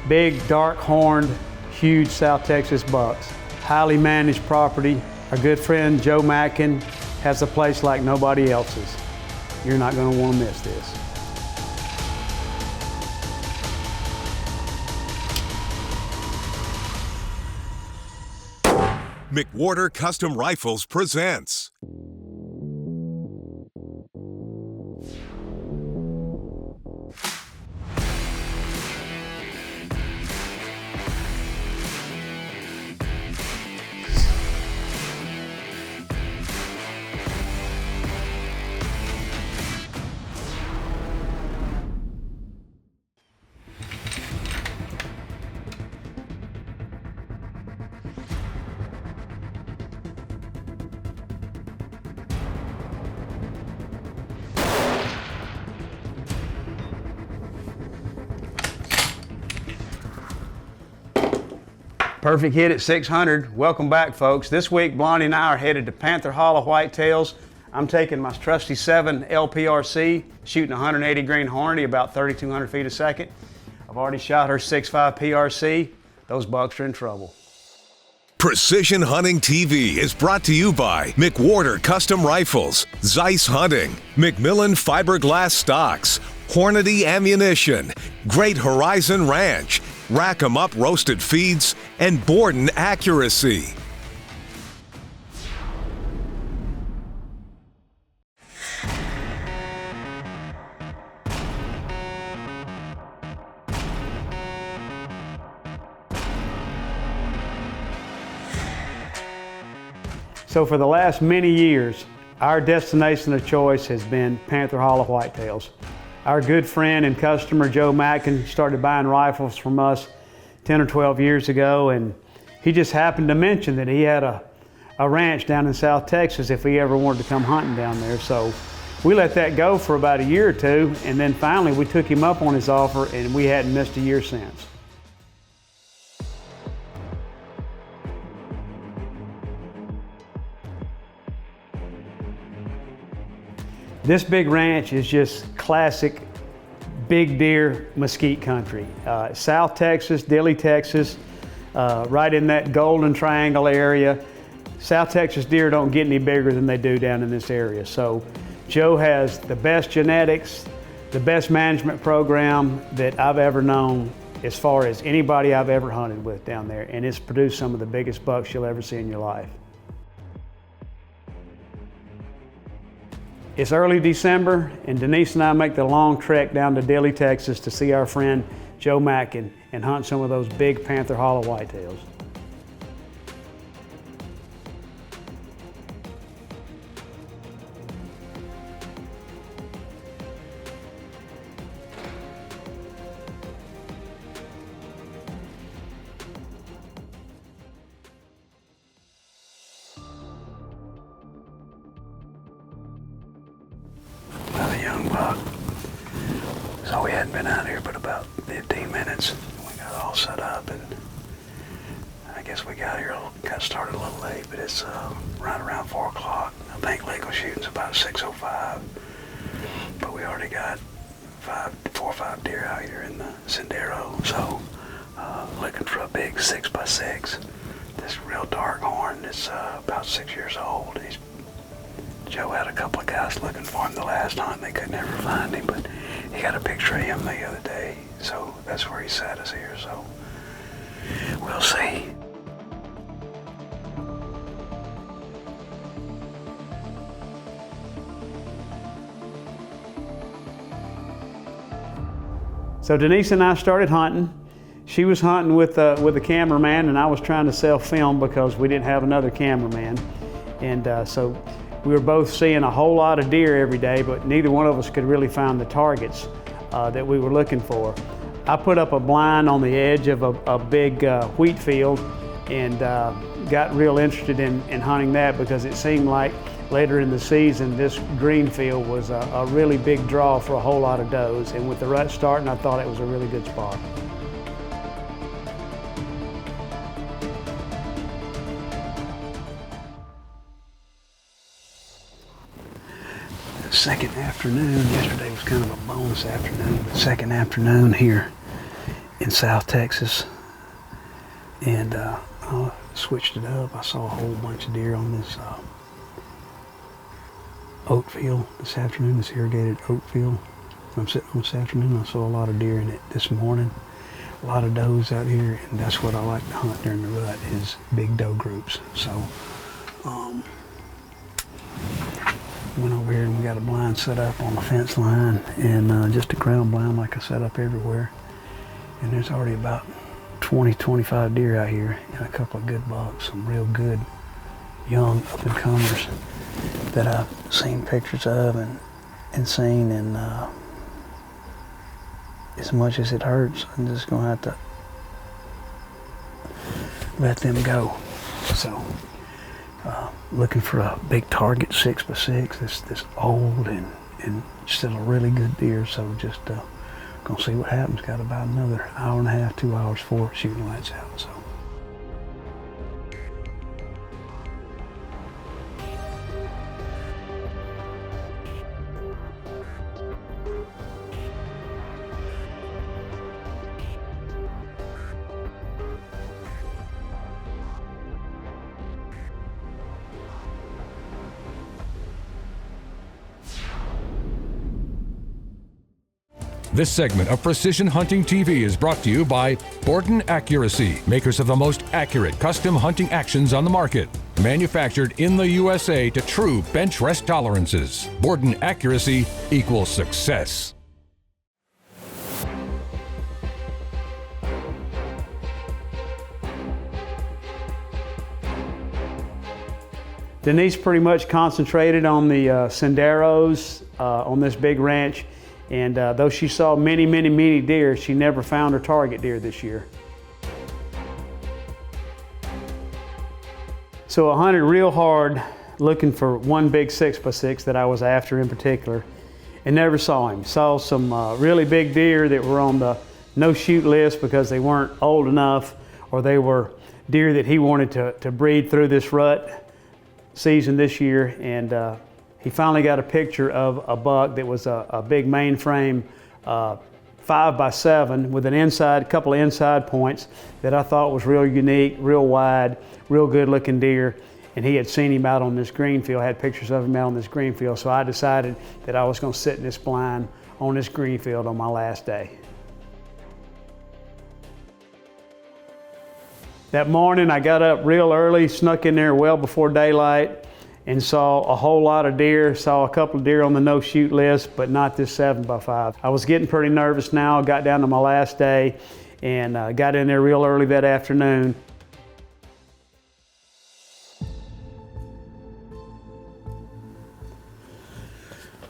Big, dark horned, huge South Texas bucks. Highly managed property. Our good friend Joe Matkin has a place like nobody else's. You're not going to want to miss this. McWhorter Custom Rifles presents. Perfect hit at 600. Welcome back, folks. This week, Blondie and I are headed to Panther Hollow Whitetails. I'm taking my trusty 7 LPRC, shooting 180 grain Hornady, about 3,200 feet a second. I've already shot her 6.5 PRC. Those bucks are in trouble. Precision Hunting TV is brought to you by McWhorter Custom Rifles, Zeiss Hunting, McMillan Fiberglass Stocks, Hornady Ammunition, Great Horizon Ranch, Rack 'em Up Roasted Feeds, and Borden Accuracy. So for the last many years, our destination of choice has been Panther Hollow Whitetails. Our good friend and customer Joe Matkin started buying rifles from us 10 or 12 years ago, and he just happened to mention that he had a ranch down in South Texas if he ever wanted to come hunting down there. So we let that go for about a year or two, and then finally we took him up on his offer, and we hadn't missed a year since. This big ranch is just classic big deer mesquite country. South Texas, Diley, Texas, right in that golden triangle area. South Texas deer don't get any bigger than they do down in this area. So Joe has the best genetics, the best management program that I've ever known as far as anybody I've ever hunted with down there. And it's produced some of the biggest bucks you'll ever see in your life. It's early December, and Denise and I make the long trek down to Diley, Texas to see our friend Joe Matkin and hunt some of those big Panther Hollow whitetails. Young buck. So we hadn't been out here but about 15 minutes. We got all set up, and I guess we got started a little late, but it's right around 4 o'clock. I think legal shooting's about 6:05, but we already got 4 or 5 deer out here in the Sendero. So looking for a big 6x6. This real dark horn is about 6 years old. Joe had a couple of guys looking for him the last hunt. They could never find him, but he got a picture of him the other day. So that's where he sat us here. So we'll see. So Denise and I started hunting. She was hunting with a cameraman, and I was trying to sell film because we didn't have another cameraman. And so we were both seeing a whole lot of deer every day, but neither one of us could really find the targets that we were looking for. I put up a blind on the edge of a big wheat field and got real interested in hunting that because it seemed like later in the season this green field was a really big draw for a whole lot of does. And with the rut starting, I thought it was a really good spot. Second afternoon, yesterday was kind of a bonus afternoon, but second afternoon here in South Texas, and I switched it up. I saw a whole bunch of deer on this oat field this afternoon, this irrigated oat field. I'm sitting on this afternoon. I saw a lot of deer in it this morning, a lot of does out here, and that's what I like to hunt during the rut, is big doe groups. So went over here and we got a blind set up on the fence line, and just a ground blind like I set up everywhere. And there's already about 20, 25 deer out here, and a couple of good bucks, some real good young up-and-comers that I've seen pictures of and seen, and as much as it hurts, I'm just gonna have to let them go. So looking for a big target 6x6, this old and still a really good deer. So just gonna see what happens. Got about another hour and a half, 2 hours for shooting lights out. So. This segment of Precision Hunting TV is brought to you by Borden Accuracy, makers of the most accurate custom hunting actions on the market. Manufactured in the USA to true bench rest tolerances. Borden Accuracy equals success. Denise pretty much concentrated on the senderos on this big ranch. And though she saw many, many, many deer, she never found her target deer this year. So I hunted real hard looking for one big 6x6 that I was after in particular, and never saw him. Saw some really big deer that were on the no-shoot list because they weren't old enough, or they were deer that he wanted to breed through this rut season this year. And he finally got a picture of a buck that was a big mainframe 5x7 with a couple of inside points that I thought was real unique, real wide, real good looking deer. And he had seen him out on this green field, had pictures of him out on this green field. So I decided that I was gonna sit in this blind on this green field on my last day. That morning I got up real early, snuck in there well before daylight, and saw a whole lot of deer. Saw a couple of deer on the no-shoot list, but not this 7x5. I was getting pretty nervous now. Got down to my last day and got in there real early that afternoon.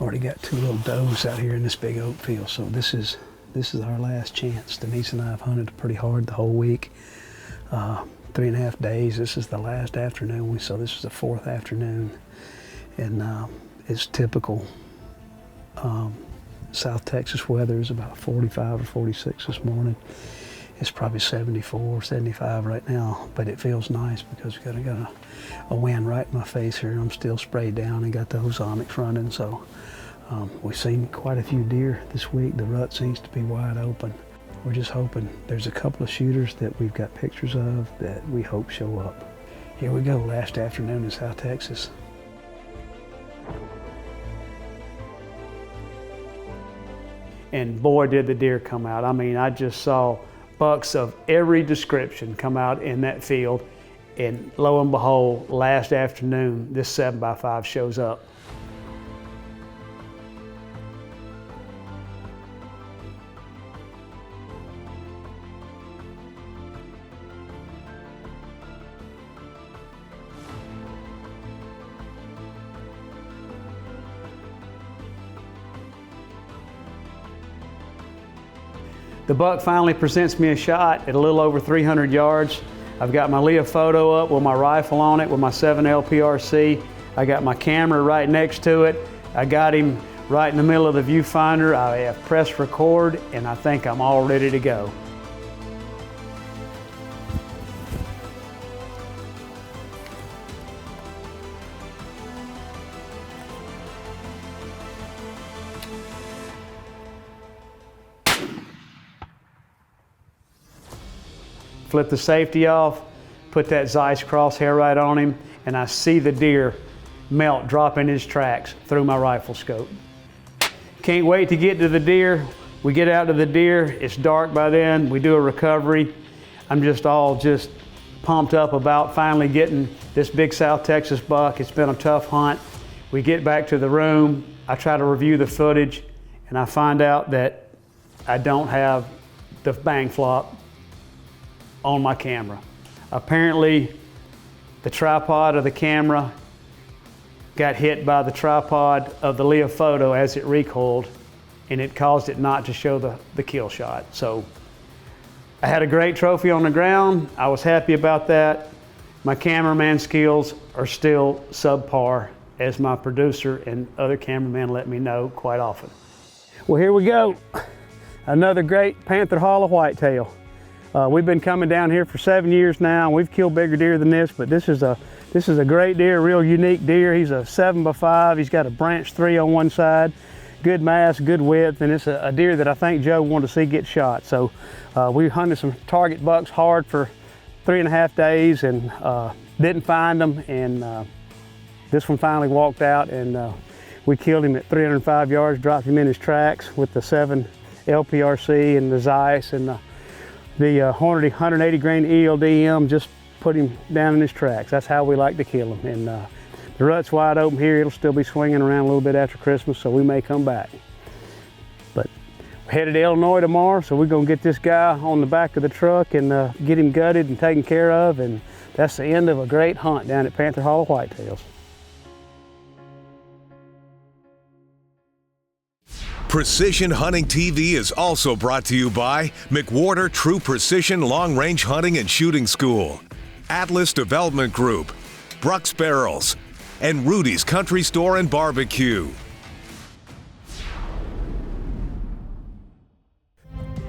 Already got two little does out here in this big oat field, so this is our last chance. Denise and I have hunted pretty hard the whole week. 3.5 days. This is the last afternoon, so this is the fourth afternoon, and it's typical South Texas weather. Is about 45 or 46 this morning. It's probably 74, 75 right now, but it feels nice because we got a wind right in my face here. I'm still sprayed down and got the ozonics running, so we've seen quite a few deer this week. The rut seems to be wide open. We're just hoping. There's a couple of shooters that we've got pictures of that we hope show up. Here we go, last afternoon in South Texas. And boy, did the deer come out. I mean, I just saw bucks of every description come out in that field. And lo and behold, last afternoon, this 7x5 shows up. The buck finally presents me a shot at a little over 300 yards. I've got my Leah photo up with my rifle on it with my 7L PRC. I got my camera right next to it. I got him right in the middle of the viewfinder. I have pressed record, and I think I'm all ready to go. flip the safety off, put that Zeiss crosshair right on him, and I see the deer melt, drop in his tracks through my rifle scope. Can't wait to get to the deer. We get out to the deer, it's dark by then, we do a recovery. I'm just pumped up about finally getting this big South Texas buck. It's been a tough hunt. We get back to the room, I try to review the footage, and I find out that I don't have the bang flop on my camera. Apparently, the tripod of the camera got hit by the tripod of the Leah photo as it recoiled, and it caused it not to show the kill shot. So I had a great trophy on the ground. I was happy about that. My cameraman skills are still subpar, as my producer and other cameramen let me know quite often. Well, here we go. Another great Panther Hollow whitetail. We've been coming down here for 7 years now. We've killed bigger deer than this, but this is a great deer, a real unique deer. He's a 7x5. He's got a branch 3 on one side, good mass, good width, and it's a deer that I think Joe wanted to see get shot. So we hunted some target bucks hard for 3.5 days and didn't find them, and this one finally walked out, and we killed him at 305 yards, dropped him in his tracks with the 7 LPRC and the Zeiss and the Hornady 180 grain ELDM, just put him down in his tracks. That's how we like to kill him. And the rut's wide open here. It'll still be swinging around a little bit after Christmas, so we may come back. But we're headed to Illinois tomorrow, so we're gonna get this guy on the back of the truck and get him gutted and taken care of, and that's the end of a great hunt down at Panther Hollow Whitetails. Precision Hunting TV is also brought to you by McWhorter True Precision Long Range Hunting and Shooting School, Atlas Development Group, Brooks Barrels, and Rudy's Country Store and Barbecue.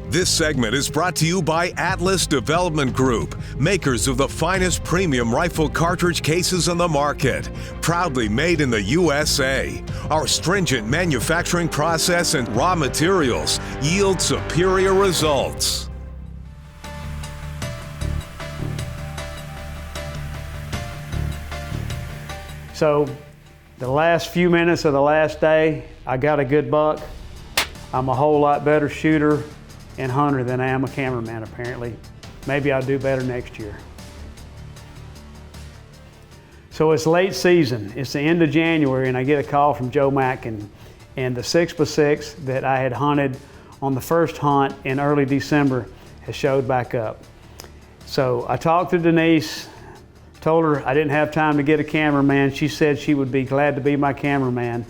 This segment is brought to you by Atlas Development Group, makers of the finest premium rifle cartridge cases on the market. Proudly made in the USA. Our stringent manufacturing process and raw materials yield superior results. So the last few minutes of the last day, I got a good buck. I'm a whole lot better shooter and hunter than I am a cameraman, apparently. Maybe I'll do better next year. So it's late season, it's the end of January, and I get a call from Joe Matkin, and the 6x6 that I had hunted on the first hunt in early December has showed back up. So I talked to Denise, told her I didn't have time to get a cameraman. She said she would be glad to be my cameraman,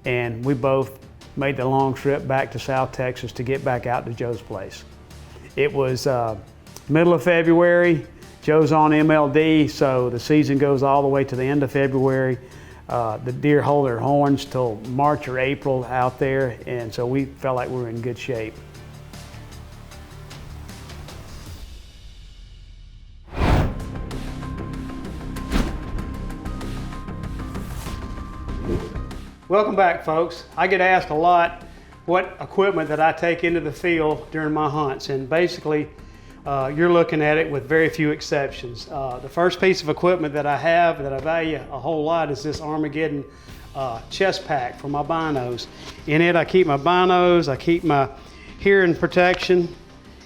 and we both made the long trip back to South Texas to get back out to Joe's place. It was middle of February. Joe's on MLD, so the season goes all the way to the end of February. The deer hold their horns till March or April out there, and so we felt like we were in good shape. Welcome back, folks. I get asked a lot what equipment that I take into the field during my hunts, and basically you're looking at it with very few exceptions. The first piece of equipment that I have that I value a whole lot is this Armageddon chest pack for my binos. In it I keep my binos, I keep my hearing protection.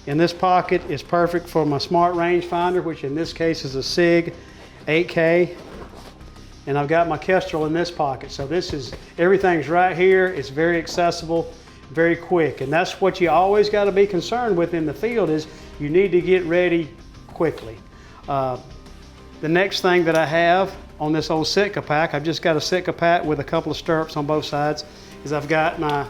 In this pocket is perfect for my smart rangefinder, which in this case is a SIG 8K. And I've got my Kestrel in this pocket. So everything's right here. It's very accessible, very quick. And that's what you always got to be concerned with in the field, is you need to get ready quickly. The next thing that I have on this old Sitka pack, I've just got a Sitka pack with a couple of stirrups on both sides, is I've got my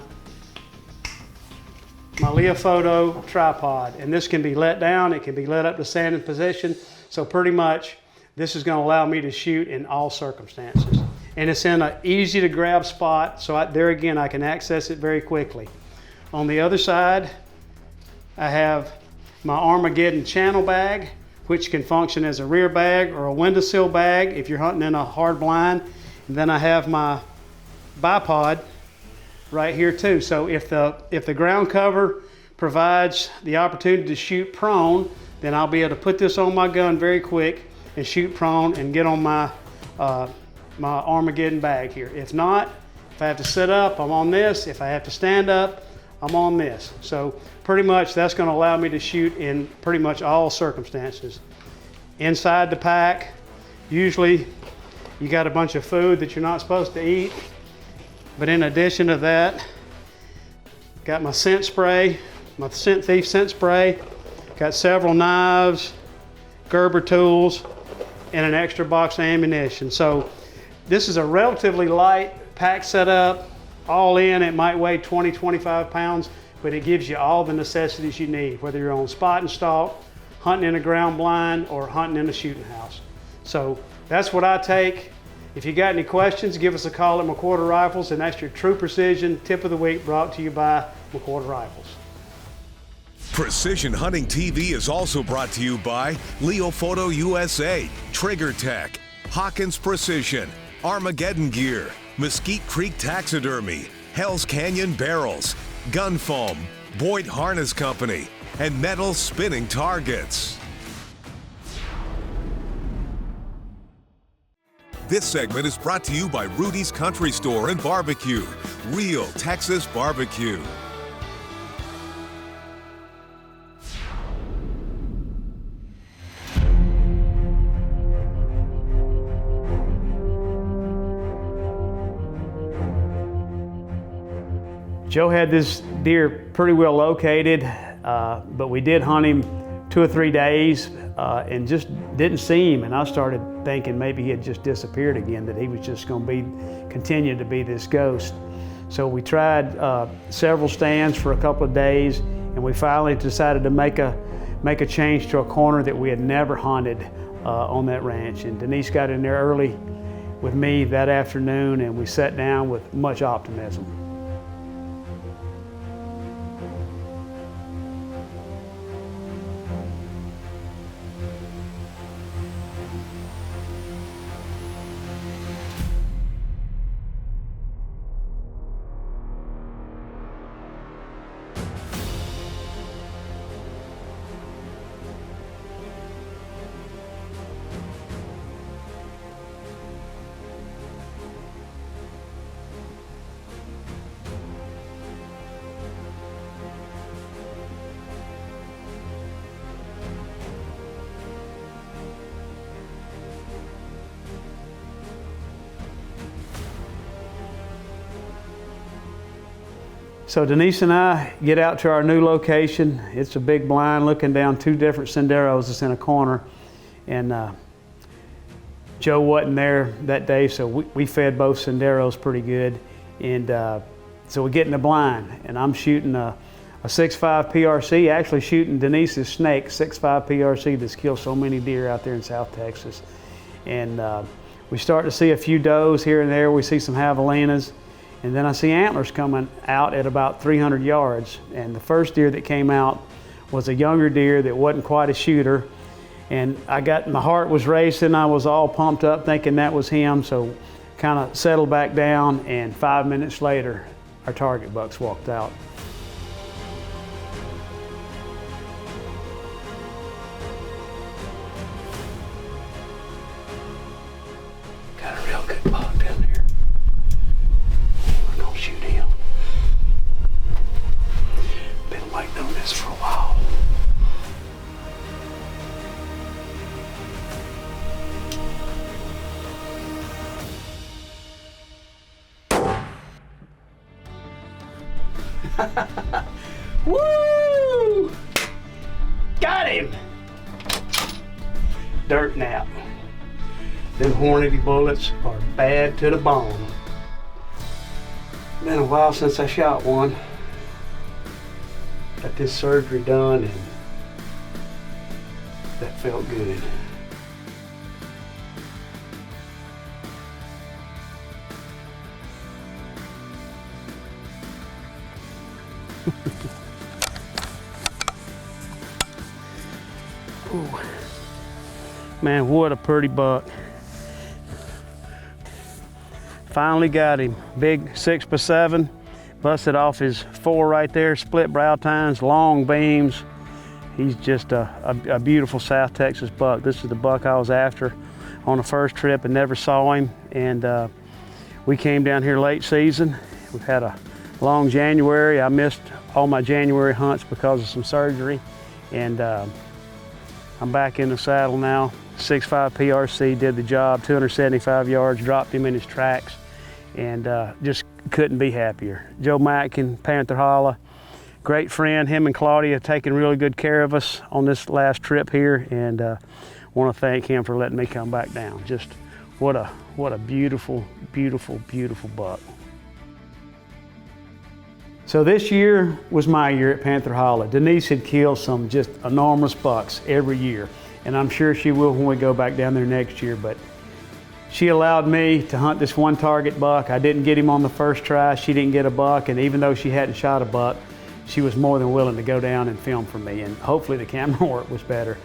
Leah Photo tripod. And this can be let down, it can be let up to standing position. So pretty much, this is going to allow me to shoot in all circumstances. And it's in an easy to grab spot, so there again I can access it very quickly. On the other side, I have my Armageddon channel bag, which can function as a rear bag or a windowsill bag if you're hunting in a hard blind. And then I have my bipod right here too. So if the ground cover provides the opportunity to shoot prone, then I'll be able to put this on my gun very quick and shoot prone and get on my my Armageddon bag here. If not, if I have to sit up, I'm on this. If I have to stand up, I'm on this. So pretty much that's going to allow me to shoot in pretty much all circumstances. Inside the pack, usually you got a bunch of food that you're not supposed to eat. But in addition to that, got my scent spray, my Scent Thief scent spray, got several knives, Gerber tools, and an extra box of ammunition. So this is a relatively light pack setup. All in, it might weigh 20, 25 pounds, but it gives you all the necessities you need, whether you're on spot and stalk, hunting in a ground blind, or hunting in a shooting house. So that's what I take. If you got any questions, give us a call at McWhorter Rifles, and that's your True Precision Tip of the Week, brought to you by McWhorter Rifles. Precision Hunting TV is also brought to you by Leo Photo USA, Trigger Tech, Hawkins Precision, Armageddon Gear, Mesquite Creek Taxidermy, Hell's Canyon Barrels, Gun Foam, Boyd Harness Company, and Metal Spinning Targets. This segment is brought to you by Rudy's Country Store and Barbecue, real Texas barbecue. Joe had this deer pretty well located, but we did hunt him 2 or 3 days and just didn't see him. And I started thinking maybe he had just disappeared again, that he was just going to continue to be this ghost. So we tried several stands for a couple of days, and we finally decided to make a change to a corner that we had never hunted on that ranch. And Denise got in there early with me that afternoon, and we sat down with much optimism. So Denise and I get out to our new location. It's a big blind looking down 2 different senderos that's in a corner. And Joe wasn't there that day, so we fed both senderos pretty good. And so we get in the blind, and I'm shooting a 6.5 PRC, actually shooting Denise's snake, 6.5 PRC that's killed so many deer out there in South Texas. And we start to see a few does here and there. We see some javelinas. And then I see antlers coming out at about 300 yards. And the first deer that came out was a younger deer that wasn't quite a shooter. And my heart was racing. I was all pumped up thinking that was him. So kind of settled back down, and 5 minutes later, our target bucks walked out. Got a real good buck down there. We're gonna shoot him. Been waiting on this for a while. Woo! Got him! Dirt nap. Them Hornady bullets are bad to the bone. Been a while since I shot one. Got this surgery done, and that felt good. Ooh. Man, what a pretty buck. Finally got him. Big 6x7, busted off his 4 right there, split brow tines, long beams, He's just a beautiful South Texas buck. This is the buck I was after on the first trip and never saw him. And we came down here late season. We've had a long January. I missed all my January hunts because of some surgery. And I'm back in the saddle now. 6.5 PRC did the job, 275 yards, dropped him in his tracks, and just couldn't be happier. Joe Matkin, Panther Holla, great friend. Him and Claudia taking really good care of us on this last trip here, and want to thank him for letting me come back down. Just what a beautiful, beautiful, beautiful buck. So this year was my year at Panther Holla. Denise had killed some just enormous bucks every year, and I'm sure she will when we go back down there next year, but she allowed me to hunt this one target buck. I didn't get him on the first try. She didn't get a buck, and even though she hadn't shot a buck, she was more than willing to go down and film for me, and hopefully the camera work was better.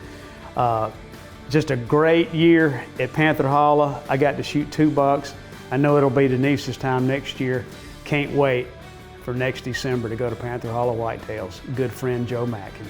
Just a great year at Panther Holla. I got to shoot 2 bucks. I know it'll be Denise's time next year. Can't wait for next December to go to Panther Holla Whitetails. Good friend Joe Matkin.